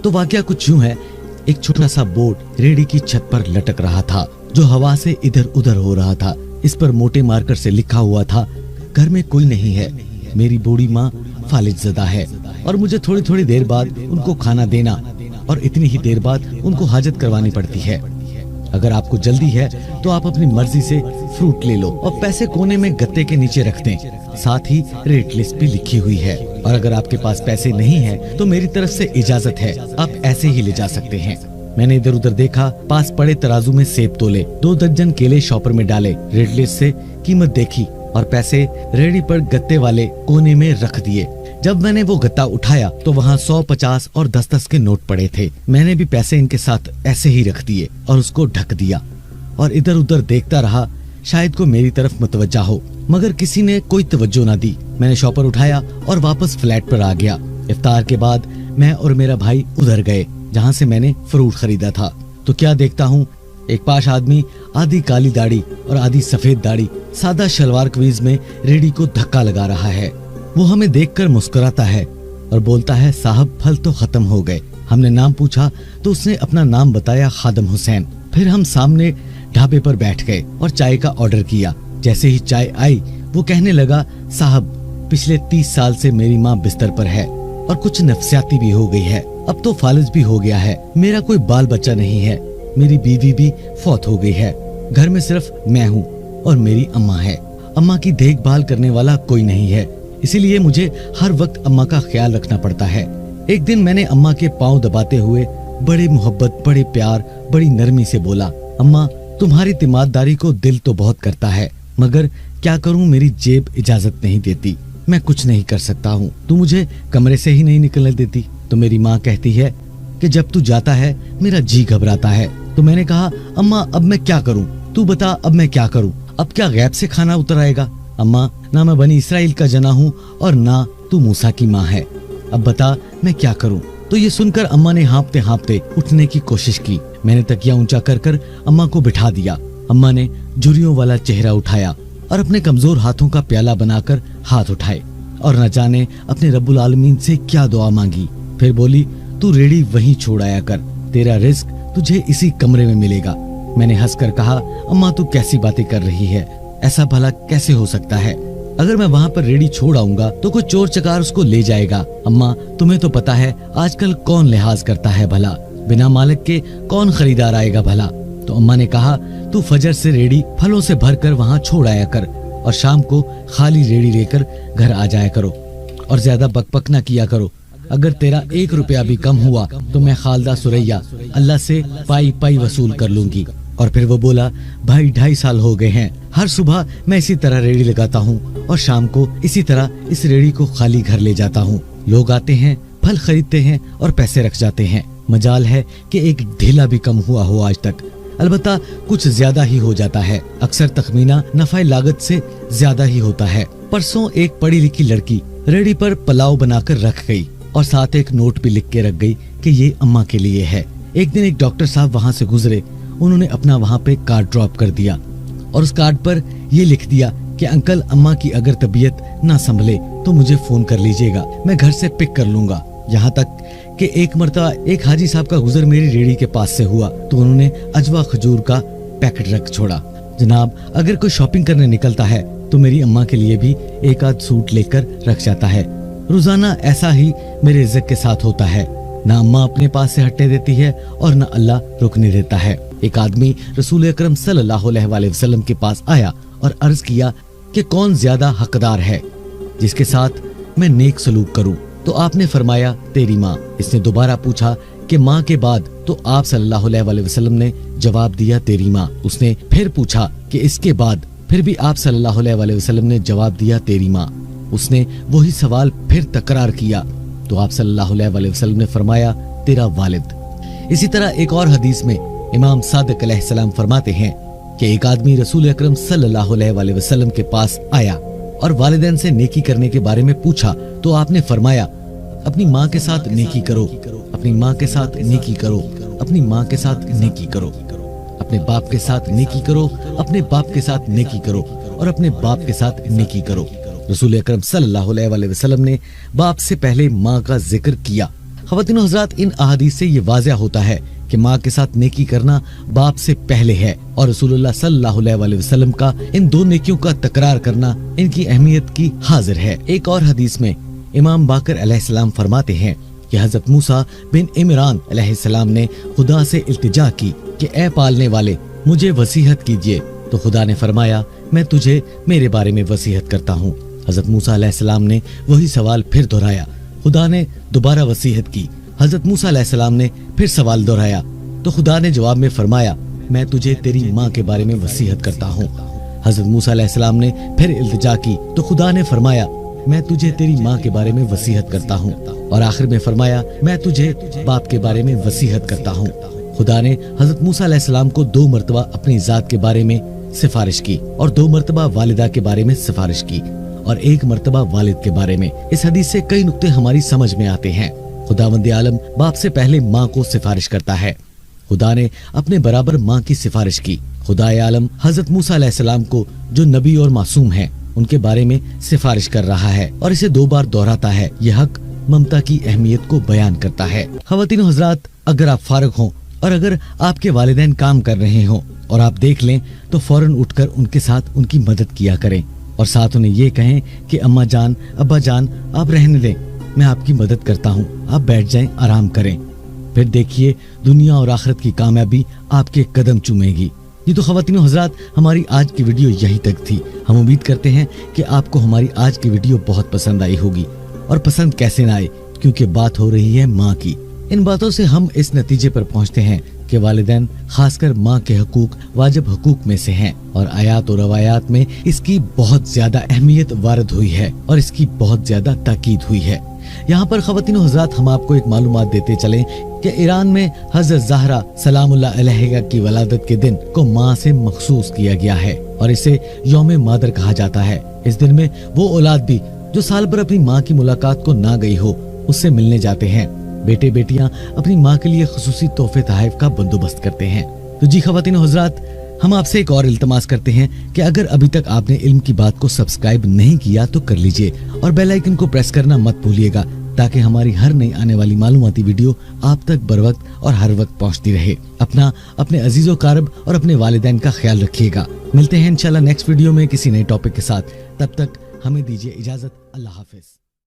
तो वाकया कुछ यूं है, एक छोटा सा बोर्ड रेडी की छत पर लटक रहा था जो हवा से इधर उधर हो रहा था। इस पर मोटे मार्कर से लिखा हुआ था, घर में कोई नहीं है, मेरी बूढ़ी माँ फालिजदा है और मुझे थोड़ी थोड़ी देर बाद उनको खाना देना और इतनी ही देर बाद उनको हाजत करवानी पड़ती है। अगर आपको जल्दी है तो आप अपनी मर्जी से फ्रूट ले लो और पैसे कोने में गत्ते के नीचे रख दें। साथ ही रेट लिस्ट भी लिखी हुई है और अगर आपके पास पैसे नहीं है तो मेरी तरफ से इजाजत है, आप ऐसे ही ले जा सकते हैं। मैंने इधर उधर देखा, पास पड़े तराजू में सेब तोले, 2 दर्जन केले शॉपर में डाले, रेट लिस्ट से कीमत देखी और पैसे रेडी पर गत्ते वाले कोने में रख दिए। जब मैंने वो गत्ता उठाया तो वहाँ 100, 50 और 10-10 के नोट पड़े थे। मैंने भी पैसे इनके साथ ऐसे ही रख दिए और उसको ढक दिया और इधर उधर देखता रहा, शायद को मेरी तरफ मुतवज्जा हो, मगर किसी ने कोई तवज्जो ना दी। मैंने शॉपर उठाया और वापस फ्लैट पर आ गया। इफ्तार के बाद मैं और मेरा भाई उधर गए जहाँ से मैंने फ्रूट खरीदा था। तो क्या देखता हूँ, एक पाश आदमी आधी काली दाढ़ी और आधी सफेद दाढ़ी सादा शलवार कमीज में रेडी को धक्का लगा रहा है। वो हमें देखकर मुस्कुराता है और बोलता है, साहब फल तो खत्म हो गए। हमने नाम पूछा तो उसने अपना नाम बताया, खादम हुसैन। फिर हम सामने ढाबे पर बैठ गए और चाय का ऑर्डर किया। जैसे ही चाय आई वो कहने लगा, साहब पिछले 30 साल से मेरी माँ बिस्तर पर है और कुछ नफसियाती भी हो गई है, अब तो फालिज भी हो गया है, मेरा कोई बाल बच्चा नहीं है, मेरी बीवी भी फौत हो गई है, घर में सिर्फ मैं हूँ और मेरी अम्मा है। अम्मा की देखभाल करने वाला कोई नहीं है, इसीलिए मुझे हर वक्त अम्मा का ख्याल रखना पड़ता है। एक दिन मैंने अम्मा के पाँव दबाते हुए बड़े मोहब्बत, बड़े प्यार, बड़ी नरमी से बोला, अम्मा तुम्हारी तिमारदारी को दिल तो बहुत करता है, मगर क्या करूं, मेरी जेब इजाजत नहीं देती, मैं कुछ नहीं कर सकता हूं, तू मुझे कमरे से ही नहीं निकलने देती। तो मेरी माँ कहती है कि जब तू जाता है मेरा जी घबराता है। तो मैंने कहा, अम्मा अब मैं क्या करूं, तू बता अब मैं क्या करूं, अब क्या गैब से खाना उतर आएगा? अम्मा ना मैं बनी इसराइल का जना हूँ और ना तू मूसा की माँ है, अब बता मैं क्या करूं? तो ये सुनकर अम्मा ने हाँफते हाँफते उठने की कोशिश की। मैंने तकिया ऊंचा कर कर अम्मा को बिठा दिया। अम्मा ने झुर्रियों वाला चेहरा उठाया और अपने कमजोर हाथों का प्याला बनाकर हाथ उठाए और न जाने अपने रब्बुल आलमीन से क्या दुआ मांगी। फिर बोली, तू रेडी वहीं छोड़ आया कर, तेरा रिस्क तुझे इसी कमरे में मिलेगा। मैंने हंसकर कहा, अम्मा तू कैसी बातें कर रही है, ऐसा भला कैसे हो सकता है? अगर मैं वहाँ पर रेडी छोड़ आऊंगा तो कोई चोर चकार उसको ले जाएगा। अम्मा तुम्हें तो पता है आजकल कौन लिहाज करता है भला, बिना मालिक के कौन खरीदार आएगा भला। तो अम्मा ने कहा, तू फजर से रेडी फलों से भरकर वहाँ छोड़ आया कर और शाम को खाली रेडी लेकर घर आ जाया करो और ज्यादा बकबक न किया करो। अगर तेरा 1 रुपया भी कम हुआ तो मैं खालदा सुरैया अल्लाह से पाई पाई वसूल कर लूंगी। और फिर वो बोला, भाई 2.5 साल हो गए हैं, हर सुबह मैं इसी तरह रेडी लगाता हूँ और शाम को इसी तरह इस रेडी को खाली घर ले जाता हूँ। लोग आते हैं, फल खरीदते हैं और पैसे रख जाते हैं। मजाल है कि एक ढीला भी कम हुआ हो आज तक, अलबत्ता कुछ ज्यादा ही हो जाता है। अक्सर तखमीना नफा लागत से ज्यादा ही होता है। परसों एक पढ़ी लिखी लड़की रेडी पर पुलाव बनाकर रख गई और साथ एक नोट भी लिख के रख गई कि ये अम्मा के लिए है। एक दिन एक डॉक्टर साहब वहाँ से गुजरे, उन्होंने अपना वहाँ पे कार्ड ड्रॉप कर दिया और उस कार्ड पर ये लिख दिया कि अंकल अम्मा की अगर तबीयत ना संभले तो मुझे फोन कर लीजिएगा, मैं घर से पिक कर लूंगा। यहाँ तक कि एक मर्तबा एक हाजी साहब का गुजर मेरी रेडी के पास से हुआ तो उन्होंने अजवा खजूर का पैकेट रख छोड़ा। जनाब अगर कोई शॉपिंग करने निकलता है तो मेरी अम्मा के लिए भी 1 आध सूट लेकर रख जाता है। रोजाना ऐसा ही मेरे इज्जत के साथ होता है, ना अम्मा अपने पास से हटने देती है और ना अल्लाह रुकने देता है। एक आदमी रसूल अकरम सल्लल्लाहु अलैहि वसल्लम के पास आया और अर्ज किया कि कौन ज्यादा हकदार है जिसके साथ मैं नेक सलूक करूं। तो आपने फरमाया, तेरी माँ। इसने दोबारा पूछा कि माँ के बाद? तो आप सल्लल्लाहु अलैहि वसल्लम ने जवाब दिया, तेरी माँ। उसने फिर पूछा कि इसके बाद? फिर भी आप सल्लल्लाहु अलैहि वसल्लम ने जवाब दिया, तेरी माँ। उसने वही सवाल फिर तकरार किया तो आप सल्लल्लाहु अलैहि वसल्लम ने फरमाया, तेरा वालिद। इसी तरह एक और हदीस में इमाम सादिक अलैहिस्सलाम फरमाते हैं कि एक आदमी रसूल अकरम सल्लल्लाहु अलैहि वसल्लम के पास आया और वालिदैन से नेकी करने के बारे में पूछा तो आपने फरमाया, अपनी माँ के साथ नेकी करो, अपनी माँ के साथ नेकी करो, अपनी माँ के साथ नेकी करो, अपने बाप के साथ नेकी करो, अपने बाप के साथ नेकी करो और अपने बाप के साथ नेकी करो। रसूल अकरम सल्लल्लाहु अलैहि वसल्लम ने बाप से पहले माँ का जिक्र किया। ख़वातीन हज़रात, इन अहादीस से ये वाज़ह होता है कि माँ के साथ नेकी करना बाप से पहले है और रसूलुल्लाह सल्लल्लाहु अलैहि वसल्लम का इन दो नेकियों का तकरार करना इनकी अहमियत की हाजिर है। एक और हदीस में इमाम बाकर अलैहिस्सलाम फरमाते हैं कि हजरत मूसा बिन इमरान अलैहिस्सलाम ने खुदा से इल्तिजा की कि ए पालने वाले, मुझे वसीयत कीजिए। तो खुदा ने फरमाया, मैं तुझे मेरे बारे में वसीयत करता हूँ। हजरत मूसा अलैहिस्सलाम ने वही सवाल फिर दोहराया। खुदा ने दोबारा वसीयत की। हजरत मूसा अलैहिस्सलाम ने फिर सवाल दोहराया तो खुदा ने जवाब में फरमाया, मैं तुझे तेरी माँ के बारे में वसीयत करता हूँ। हजरत मूसा अलैहिस्सलाम ने फिर इल्तिजा की तो खुदा ने फरमाया, मैं तुझे तेरी माँ के बारे में वसीयत करता हूँ। और आखिर में फरमाया, मैं तुझे बाप के बारे में वसीयत करता हूँ। खुदा ने हजरत मूसा अलैहिस्सलाम को 2 मरतबा अपनी जात के बारे में सिफारिश की और 2 मरतबा वालिदा के बारे में सिफारिश की और 1 मरतबा वालिद के बारे में। इस हदीस से कई नुक्ते हमारी समझ में आते हैं। खुदावंद आलम बाप से पहले माँ को सिफारिश करता है। खुदा ने अपने बराबर माँ की सिफारिश की। खुदा आलम हजरत मूसा अलैहिस्सलाम को, जो नबी और मासूम हैं, उनके बारे में सिफारिश कर रहा है और इसे 2 बार दोहराता है। यह हक ममता की अहमियत को बयान करता है। ख़वातीन हज़रात, अगर आप फारिग हों और अगर आपके वालिदैन काम कर रहे हों और आप देख लें तो फौरन उठकर उनके साथ उनकी मदद किया करें और साथ उन्हें ये कहें कि अम्मा जान, अब्बा जान, आप रहने दें, मैं आपकी मदद करता हूँ, आप बैठ जाएं, आराम करें। फिर देखिए दुनिया और आखिरत की कामयाबी आपके कदम चूमेगी। ये तो ख़वातीन हज़रात, हमारी आज की वीडियो यही तक थी। हम उम्मीद करते हैं कि आपको हमारी आज की वीडियो बहुत पसंद आई होगी। और पसंद कैसे ना आए, क्योंकि बात हो रही है माँ की। इन बातों से हम इस नतीजे पर पहुँचते हैं कि वालिदैन खासकर माँ के हकूक वाजिब हकूक में से हैं और आयात और रवायात में इसकी बहुत ज्यादा अहमियत वारद हुई है और इसकी बहुत ज्यादा ताकीद हुई है। यहाँ पर ख़वातीन हज़रात, हम आपको एक मालूमात देते चलें कि ईरान में हज़रत ज़हरा सलामुल्लाह अलैहा की वलादत के दिन को माँ से मखसूस किया गया है और इसे यौम मादर कहा जाता है। इस दिन में वो औलाद भी जो साल भर अपनी माँ की मुलाकात को ना गई हो, उससे मिलने जाते हैं। बेटे बेटियां अपनी माँ के लिए खुसूसी तोहफे तोहफ़ का बंदोबस्त करते हैं। तो जी ख़वातीन हज़रात, हम आपसे एक और इल्तमास करते हैं कि अगर अभी तक आपने इल्म की बात को सब्सक्राइब नहीं किया तो कर लीजिए और बेल आइकन को प्रेस करना मत भूलिएगा, ताकि हमारी हर नई आने वाली मालूमाती वीडियो आप तक बर वक्त और हर वक्त पहुंचती रहे। अपने अजीज़ो कारब और अपने वालिदैन का ख्याल रखिएगा। मिलते हैं इंशाल्लाह नेक्स्ट वीडियो में किसी नए टॉपिक के साथ। तब तक हमें दीजिए इजाजत। अल्लाह हाफिज।